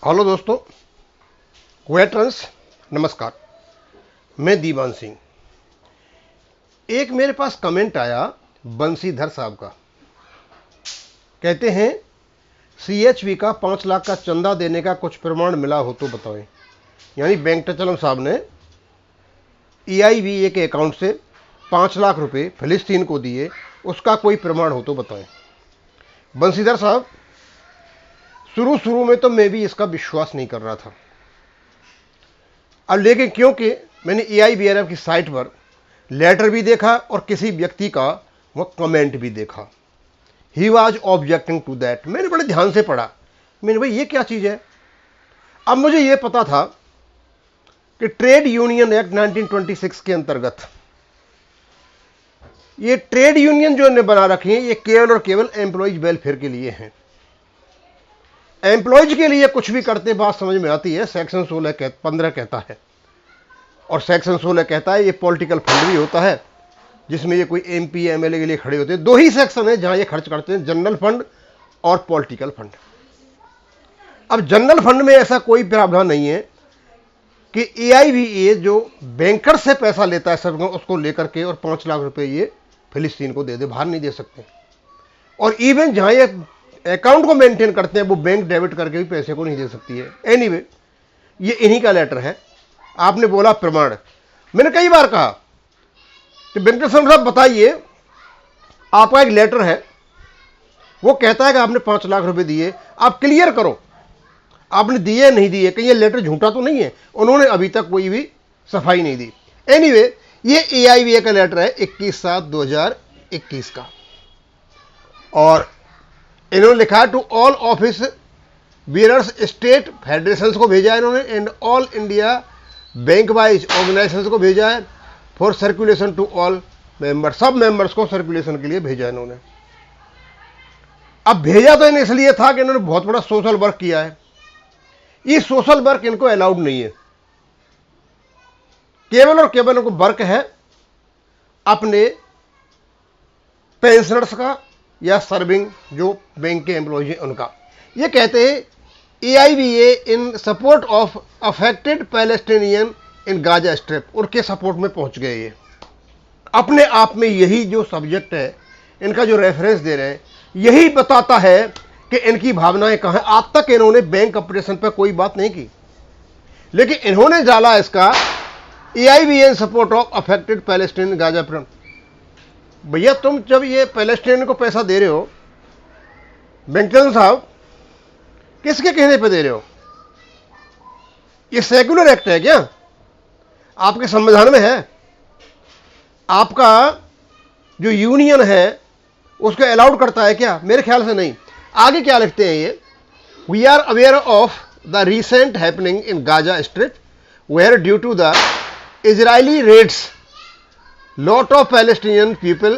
Hello दोस्तों, veterans नमस्कार। मैं दीवान सिंह। एक मेरे पास कमेंट आया बंसीधर साहब का। कहते हैं सीएचवी का 5 लाख का चंदा देने का कुछ प्रमाण मिला हो तो बताएं। यानी वेंकटाचलम साहब ने EIVA के अकाउंट से 5 लाख रुपए फिलिस्तीन को दिए, उसका कोई प्रमाण हो तो बताएं। बंसीधर साहब, शुरू में तो मैं भी इसका विश्वास नहीं कर रहा था। अब लेकिन क्योंकि मैंने EIVRF की साइट पर लेटर भी देखा और किसी व्यक्ति का वह कमेंट भी देखा, he was objecting to that. मैंने बड़े ध्यान से पढ़ा। मैंने भाई ये क्या चीज़ है। अब मुझे ये पता था कि ट्रेड यूनियन एक्ट 1926 के अंतर्गत ये ट्रेड यूनियन जो इन्हें बना रखी है, ये केवल और केवल एम्प्लॉयज वेलफेयर के लिए हैं। एम्प्लॉयज के लिए कुछ भी करते बात समझ में आती है। सेक्शन 15 कहता है, और सेक्शन 16 कहता है ये पॉलिटिकल फंड भी होता है, जिसमें ये कोई MP MLA के लिए खड़े होते हैं। दो ही सेक्शन है जहां ये खर्च करते हैं, जनरल फंड और पॉलिटिकल फंड। अब जनरल फंड में ऐसा कोई प्रावधान नहीं है कि EIVA जो बैंकर से पैसा लेता है सब उसको लेकर के और 5 लाख रुपए ये फिलिस्तीन को दे दे, बाहर नहीं दे सकते। और इवन जहां ये अकाउंट को मेंटेन करते हैं वो बैंक डेबिट करके भी पैसे को नहीं दे सकती है। एनीवे, ये इन्हीं का लेटर है। आपने बोला प्रमाण। मैंने कई बार कहा कि वेंकटेश्वर साहब बताइए, आपका एक लेटर है, वो कहता है कि आपने 5 लाख रुपए दिए, आप क्लियर करो आपने दिए नहीं दिए, कहीं ये लेटर झूठा तो नहीं है। उन्होंने अभी तक कोई भी सफाई नहीं दी। एनीवे, ये EIVA का लेटर है 21/7/2021 का, और इन्होंने लिखा to all office bearers state federations को भेजा है इन्होंने, and all India bank wise organisations को भेजा है for circulation to all member. सब मेंबर्स को सर्कुलेशन के लिए भेजा है इन्होंने। अब भेजा तो इन्हें इसलिए था कि इन्होंने बहुत बड़ा सोशल वर्क किया है। ये सोशल वर्क इनको अलाउड नहीं है। केवल और केवल इनको वर्क है अपने पेंशनर्स का या सर्विंग जो बैंक के एम्प्लॉयज हैं उनका। ये कहते हैं EIVA in support of affected Palestinian in Gaza strip, उनके सपोर्ट में पहुंच गए। ये अपने आप में यही जो सब्जेक्ट है, इनका जो रेफरेंस दे रहे हैं, यही बताता है कि इनकी भावनाएं कहां हैं। आज तक इन्होंने बैंक ऑपरेशन पर कोई बात नहीं की, लेकिन इन्होंने डाला इसका EIVA in support of affected Palestinian Gaza strip. भैया, तुम जब ये पैलेस्टीन को पैसा दे रहे हो, वेंकटेश्वर साहब, किसके कहने पे दे रहे हो? ये सेक्युलर एक्ट है क्या? आपके संविधान में है? आपका जो यूनियन है उसको अलाउड करता है क्या? मेरे ख्याल से नहीं। आगे क्या लिखते हैं ये, we are aware of the recent happening in Gaza strip where due to the Israeli raids lot of Palestinian people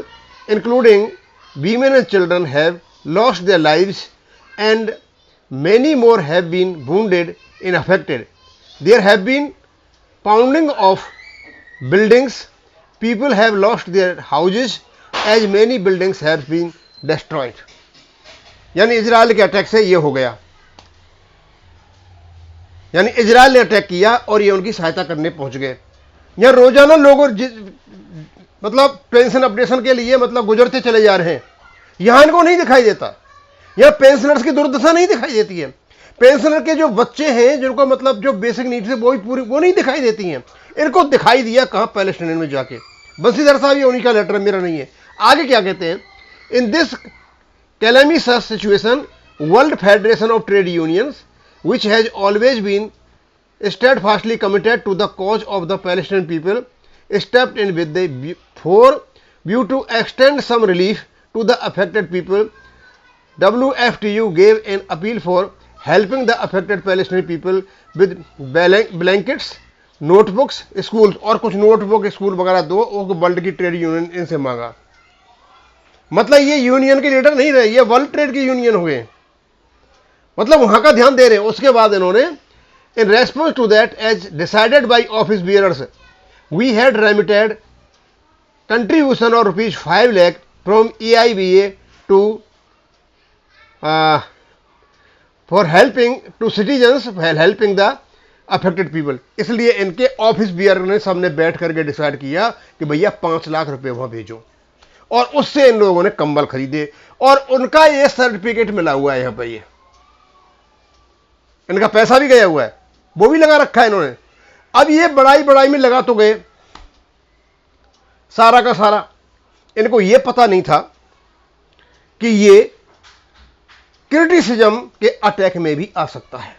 including women and children have lost their lives and many more have been wounded and affected. There have been pounding of buildings, people have lost their houses as many buildings have been destroyed. यानी Israel के attack से ये हो गया, यानी Israel ने attack किया और ये उनकी सहायता करने पहुंच गए। यहां रोजाना लोग मतलब पेंशन अपडेशन के लिए मतलब गुजरते चले जा रहे हैं, यहां इनको नहीं दिखाई देता। यहां पेंशनर्स की दुर्दशा नहीं दिखाई देती है। पेंशनर के जो बच्चे हैं, जिनको मतलब जो बेसिक नीड्स है वो नहीं दिखाई देती हैं। इनको दिखाई दिया कहां? पैलेस्टीन में जाके। बंसीधर साहब, ये उन्हीं का लेटर, मेरा नहीं है। आगे क्या कहते हैं, in this calamitous situation world federation of trade unions which has always been steadfastly committed to the cause of the Palestinian people stepped in with the view to extend some relief to the affected people. WFTU gave an appeal for helping the affected Palestinian people with blankets, notebooks, schools, और कुछ notebook school वगैरह दो, world की trade union इनसे मांगा। मतलब ये union के लीडर नहीं रहे, ये वर्ल्ड ट्रेड की यूनियन हुए, मतलब वहां का ध्यान दे रहे हैं। उसके बाद इन्होंने in response to that, as decided by office bearers, we had remitted contribution of rupees 5 lakh from EIVA to for helping to citizens, helping the affected people. इसलिए इनके ऑफिस बियर ने सबने बैठ करके डिसाइड किया कि भैया 5 लाख रुपए वहां भेजो, और उससे इन लोगों ने कंबल खरीदे, और उनका ये सर्टिफिकेट मिला हुआ है यहां पर, ये इनका पैसा भी गया हुआ है, वो भी लगा रखा है इन्होंने। अब ये बड़ाई में लगा तो गए सारा का सारा, इनको ये पता नहीं था कि ये क्रिटिसिज्म के अटैक में भी आ सकता है।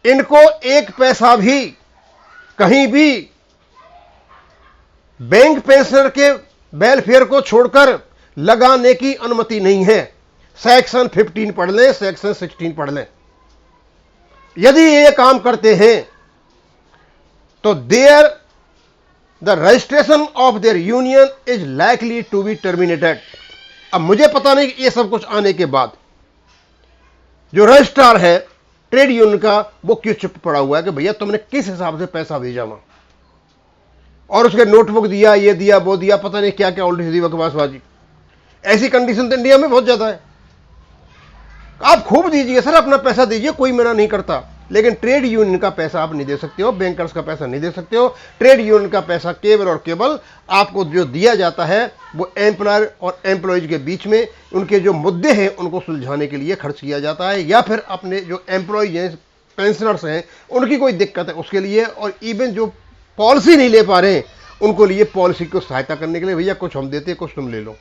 इनको एक पैसा भी कहीं भी बैंक पेंशनर के वेलफेयर को छोड़कर लगाने की अनुमति नहीं है। सेक्शन 15 पढ़ लें, सेक्शन 16 पढ़ लें। यदि ये काम करते हैं तो the registration of their union is likely to be terminated. अब मुझे पता नहीं कि ये सब कुछ आने के बाद जो रजिस्ट्रार है ट्रेड यूनियन का, वो क्यों चुप पड़ा हुआ है कि भैया तुमने किस हिसाब से पैसा भेजा वहां, और उसके नोटबुक दिया, ये दिया, वो दिया, पता नहीं क्या क्या उल्टी सीधी बकवासबाजी। ऐसी कंडीशन तो इंडिया में बहुत ज्यादा है। आप खूब दीजिए सर, अपना पैसा दीजिए, कोई मना नहीं करता, लेकिन ट्रेड यूनियन का पैसा आप नहीं दे सकते हो, बैंकर्स का पैसा नहीं दे सकते हो। ट्रेड यूनियन का पैसा केवल और केवल आपको जो दिया जाता है वो एम्प्लॉयर और एम्प्लॉयज के बीच में उनके जो मुद्दे हैं उनको सुलझाने के लिए खर्च किया जाता है, या फिर अपने जो एम्प्लॉयज हैं, पेंशनर्स हैं, उनकी कोई दिक्कत है उसके लिए, और इवन जो पॉलिसी नहीं ले पा रहे हैं उनको लिए पॉलिसी को सहायता करने के लिए, भैया कुछ हम देते, कुछ तुम ले लो।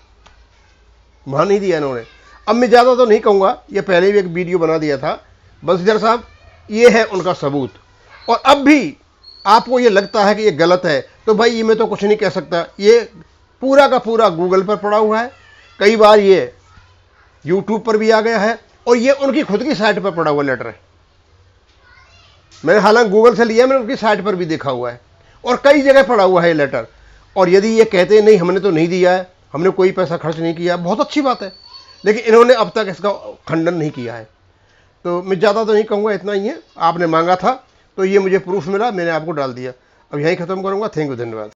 वहां नहीं दिया इन्होंने। अब मैं ज्यादा तो नहीं कहूंगा, ये पहले भी एक वीडियो बना दिया था बंसीधर साहब, ये है उनका सबूत। और अब भी आपको ये लगता है कि ये गलत है तो भाई ये मैं तो कुछ नहीं कह सकता, ये पूरा का पूरा गूगल पर पड़ा हुआ है, कई बार ये यूट्यूब पर भी आ गया है, और ये उनकी खुद की साइट पर पड़ा हुआ लेटर है। मैंने हालांकि गूगल से लिया, मैंने उनकी साइट पर भी देखा हुआ है, और कई जगह पड़ा हुआ है ये लेटर। और यदि ये कहते हैं नहीं हमने तो नहीं दिया है, हमने कोई पैसा खर्च नहीं किया, बहुत अच्छी बात है, लेकिन इन्होंने अब तक इसका खंडन नहीं किया है। तो मैं ज़्यादा तो नहीं कहूँगा, इतना ही है। आपने मांगा था तो ये मुझे प्रूफ मिला, मैंने आपको डाल दिया। अब यहीं ख़त्म करूँगा। थैंक यू, धन्यवाद।